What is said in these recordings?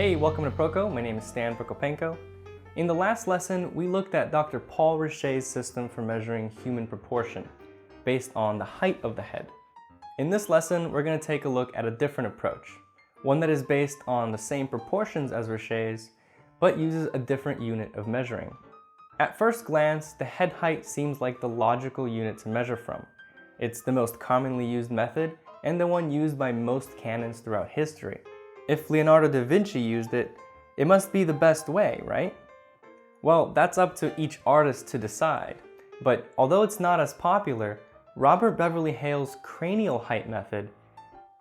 Hey, welcome to Proko. My name is Stan Prokopenko. In the last lesson, we looked at Dr. Paul Richet's system for measuring human proportion, based on the height of the head. In this lesson, we're going to take a look at a different approach, one that is based on the same proportions as Richet's, but uses a different unit of measuring. At first glance, the head height seems like the logical unit to measure from. It's the most commonly used method, and the one used by most canons throughout history. If Leonardo da Vinci used it, it must be the best way, right? Well, that's up to each artist to decide, but although it's not as popular, Robert Beverly Hale's cranial height method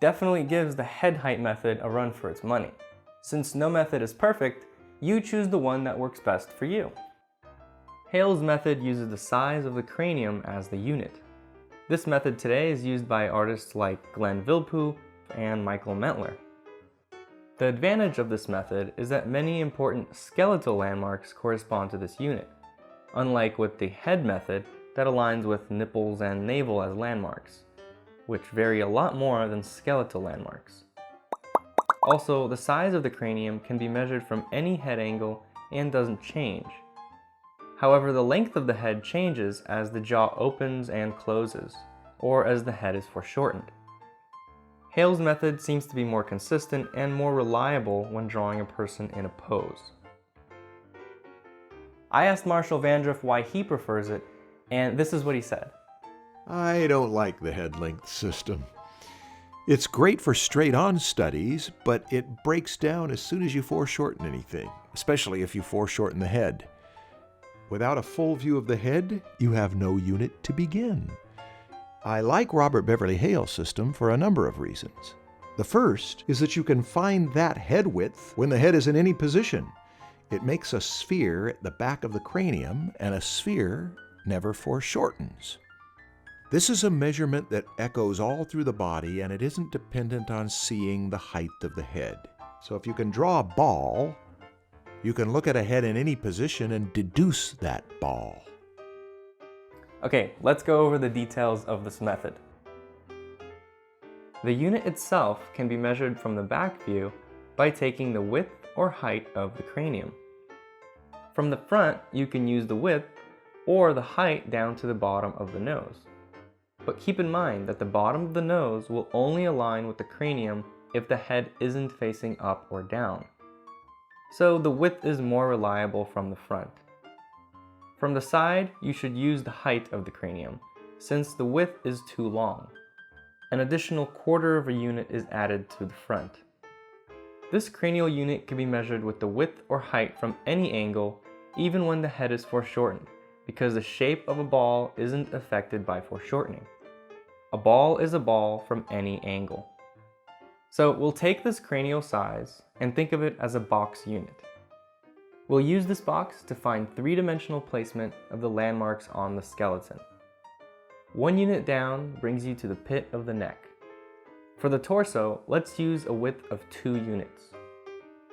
definitely gives the head height method a run for its money. Since no method is perfect, you choose the one that works best for you. Hales method uses the size of the cranium as the unit. This method today is used by artists like Glenn Villepeu and Michael Mentler. The advantage of this method is that many important skeletal landmarks correspond to this unit, unlike with the head method that aligns with nipples and navel as landmarks, which vary a lot more than skeletal landmarks. Also, the size of the cranium can be measured from any head angle and doesn't change. However, the length of the head changes as the jaw opens and closes, or as the head is foreshortened. Hales method seems to be more consistent and more reliable when drawing a person in a pose. I asked Marshall Vander why he prefers it, and this is what he said. I don't like the head length system. It's great for straight-on studies, but it breaks down as soon as you foreshorten anything, especially if you foreshorten the head. Without a full view of the head, you have no unit to begin. I like Robert Beverly Hale's system for a number of reasons. The first is that you can find that head width when the head is in any position. It makes a sphere at the back of the cranium, and a sphere never foreshortens. This is a measurement that echoes all through the body, and it isn't dependent on seeing the height of the head. So if you can draw a ball, you can look at a head in any position and deduce that ball. Okay, let's go over the details of this method. The unit itself can be measured from the back view by taking the width or height of the cranium. From the front, you can use the width or the height down to the bottom of the nose. But keep in mind that the bottom of the nose will only align with the cranium if the head isn't facing up or down. So the width is more reliable from the front. From the side, you should use the height of the cranium, since the width is too long. An additional quarter of a unit is added to the front. This cranial unit can be measured with the width or height from any angle, even when the head is foreshortened, because the shape of a ball isn't affected by foreshortening. A ball is a ball from any angle. So we'll take this cranial size and think of it as a box unit. We'll use this box to find three-dimensional placement of the landmarks on the skeleton. One unit down brings you to the pit of the neck. For the torso, let's use a width of 2 units.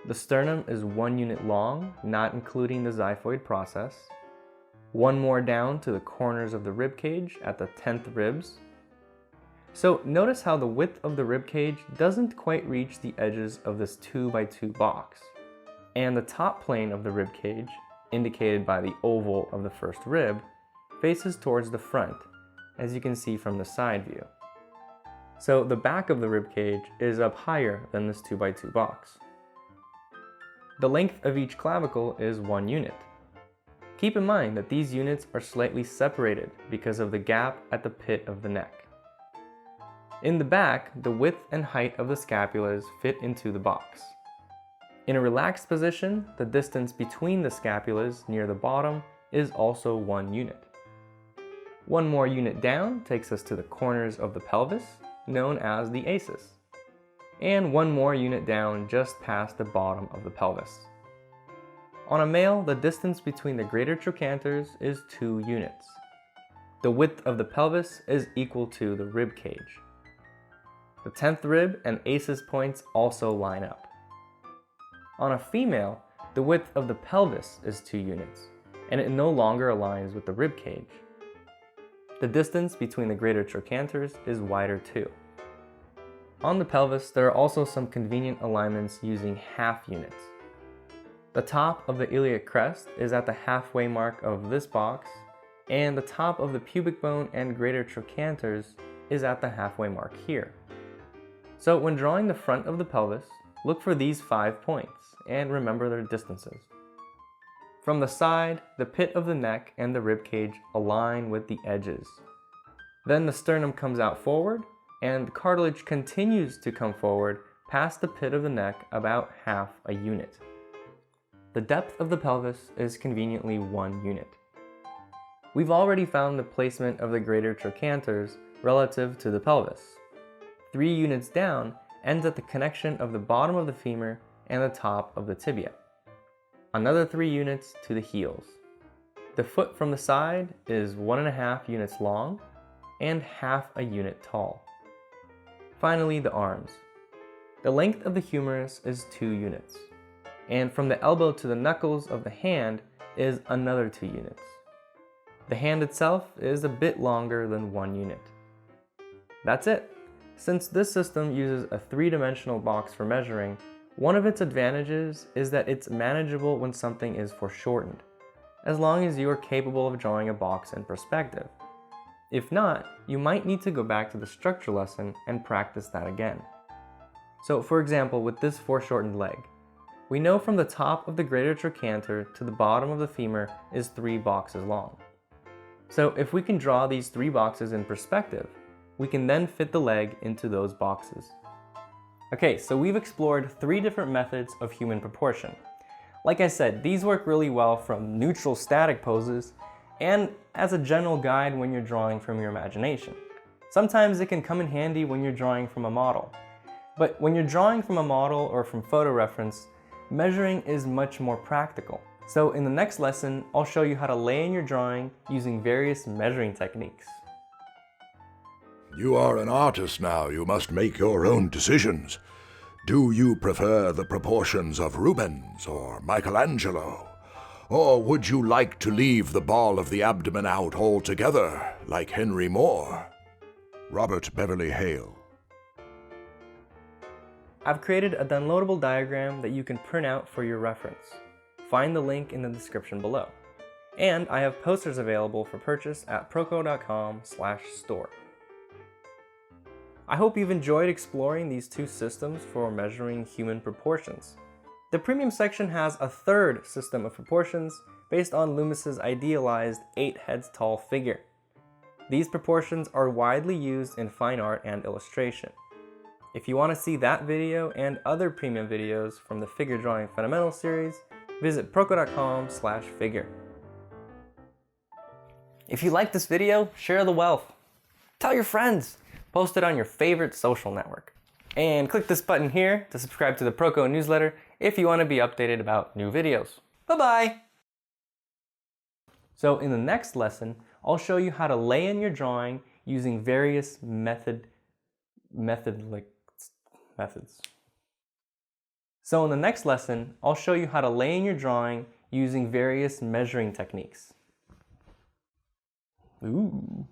The sternum is 1 unit long, not including the xiphoid process. One more down to the corners of the rib cage at the 10th ribs. So notice how the width of the rib cage doesn't quite reach the edges of this 2x2 box. And the top plane of the rib cage, indicated by the oval of the first rib, faces towards the front, as you can see from the side view. So the back of the rib cage is up higher than this 2x2 box. The length of each clavicle is 1 unit. Keep in mind that these units are slightly separated because of the gap at the pit of the neck. In the back, the width and height of the scapulas fit into the box. In a relaxed position, the distance between the scapulas near the bottom is also 1 unit. One more unit down takes us to the corners of the pelvis, known as the aces. And one more unit down just past the bottom of the pelvis. On a male, the distance between the greater trochanters is 2 units. The width of the pelvis is equal to the rib cage. The 10th rib and aces points also line up. On a female, the width of the pelvis is 2 units, and it no longer aligns with the rib cage. The distance between the greater trochanters is wider too. On the pelvis, there are also some convenient alignments using half units. The top of the iliac crest is at the halfway mark of this box, and the top of the pubic bone and greater trochanters is at the halfway mark here. So when drawing the front of the pelvis, look for these 5 points and remember their distances. From the side, the pit of the neck and the rib cage align with the edges. Then the sternum comes out forward and the cartilage continues to come forward past the pit of the neck about half a unit. The depth of the pelvis is conveniently 1 unit. We've already found the placement of the greater trochanters relative to the pelvis. 3 units down ends at the connection of the bottom of the femur and the top of the tibia. Another 3 units to the heels. The foot from the side is 1.5 units long and half a unit tall. Finally, the arms. The length of the humerus is 2 units, and from the elbow to the knuckles of the hand is another 2 units. The hand itself is a bit longer than 1 unit. That's it. Since this system uses a 3-dimensional box for measuring, one of its advantages is that it's manageable when something is foreshortened, as long as you are capable of drawing a box in perspective. If not, you might need to go back to the structure lesson and practice that again. So for example, with this foreshortened leg, we know from the top of the greater trochanter to the bottom of the femur is 3 boxes long. So if we can draw these 3 boxes in perspective, we can then fit the leg into those boxes. Okay, so we've explored 3 different methods of human proportion. Like I said, these work really well from neutral static poses and as a general guide when you're drawing from your imagination. Sometimes it can come in handy when you're drawing from a model. But when you're drawing from a model or from photo reference, measuring is much more practical. So in the next lesson, I'll show you how to lay in your drawing using various measuring techniques. You are an artist now. You must make your own decisions. Do you prefer the proportions of Rubens or Michelangelo? Or would you like to leave the ball of the abdomen out altogether, like Henry Moore? Robert Beverly Hale. I've created a downloadable diagram that you can print out for your reference. Find the link in the description below. And I have posters available for purchase at proko.com/store. I hope you've enjoyed exploring these 2 systems for measuring human proportions. The premium section has a 3rd system of proportions based on Loomis's idealized 8 heads tall figure. These proportions are widely used in fine art and illustration. If you want to see that video and other premium videos from the Figure Drawing Fundamentals series, visit proko.com/figure. If you like this video, share the wealth. Tell your friends. Post it on your favorite social network. And click this button here to subscribe to the Proko newsletter if you want to be updated about new videos. Bye-bye! So in the next lesson, I'll show you how to lay in your drawing using various methods. So in the next lesson, I'll show you how to lay in your drawing using various measuring techniques. Ooh.